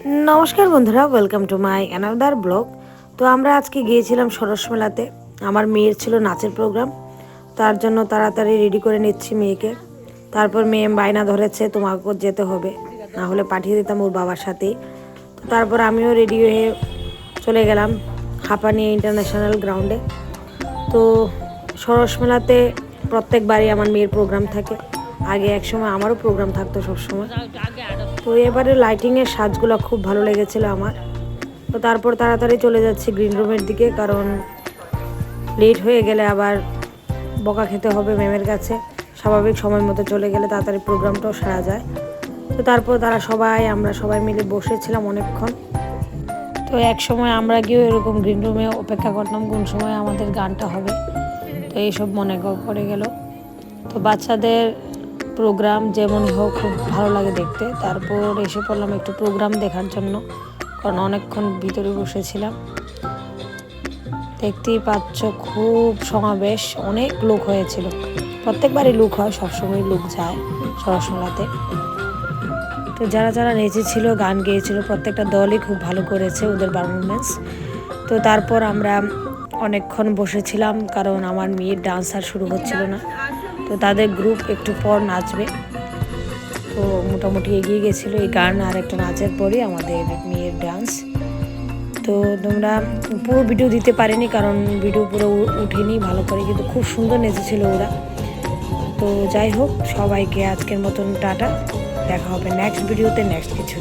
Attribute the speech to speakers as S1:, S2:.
S1: নমস্কার বন্ধুরা, welcome to my another blog. তো আমরা আজকে গিয়েছিলাম সরস মেলাতে। আমার মেয়ের ছিল নাচের প্রোগ্রাম, তার জন্য তাড়াতাড়ি রেডি করে নিচ্ছি মেয়েকে। তারপর মেয়ে বায়না ধরেছে তোমাকেও যেতে হবে, না হলে পাঠিয়ে দিতাম ওর বাবার সাথেই। তো তারপর আমিও রেডি হয়ে চলে গেলাম হাঁপানিয়া ইন্টারন্যাশনাল গ্রাউন্ডে। তো সরস মেলাতে প্রত্যেকবারই আমার মেয়ের প্রোগ্রাম থাকে। আগে একসময় আমারও প্রোগ্রাম থাকতো সবসময়। তো এবারে লাইটিংয়ের সাজগুলো খুব ভালো লেগেছিল আমার। তো তারপর তাড়াতাড়ি চলে যাচ্ছি গ্রিন রুমের দিকে, কারণ লেট হয়ে গেলে আবার বকা খেতে হবে ম্যামের কাছে। স্বাভাবিক সময় মতো চলে গেলে তাড়াতাড়ি প্রোগ্রামটাও সারা যায়। তো তারপর আমরা সবাই মিলে বসেছিলাম অনেকক্ষণ। তো এক সময় আমরা গিয়েও এরকম গ্রিন রুমে অপেক্ষা করতাম কোন সময় আমাদের গানটা হবে। তো এইসব মনে পড়ে গেল। তো বাচ্চাদের প্রোগ্রাম যেমনই হোক খুব ভালো লাগে দেখতে। তারপর এসে পড়লাম একটু প্রোগ্রাম দেখার জন্য, কারণ অনেকক্ষণ ভিতরে বসেছিলাম। দেখতেই পাচ্ছ খুব সমাবেশ, অনেক লোক হয়েছিল। প্রত্যেকবারই লোক হয়, সবসময় লোক যায় সরসমলাতে। তো যারা যারা নেচেছিল, গান গেয়েছিল, প্রত্যেকটা দলই খুব ভালো করেছে ওদের পারফরমেন্স। তো তারপর আমরা অনেকক্ষণ বসেছিলাম, কারণ আমার মেয়ের ডান্স আর শুরু হচ্ছিল না। তো তাদের গ্রুপ একটু পর নাচবে। তো মোটামুটি এগিয়ে গেছিলো এই গান আর একটা নাচের পরই আমাদের মেয়ের ডান্স। তো তোমরা পুরো ভিডিও দিতে পারিনি, কারণ ভিডিও পুরো উঠেনি ভালো করে, কিন্তু খুব সুন্দর নেচেছিল ওরা। তো যাই হোক, সবাইকে আজকের মতন টাটা। দেখা হবে নেক্সট ভিডিওতে, নেক্সট কিছু।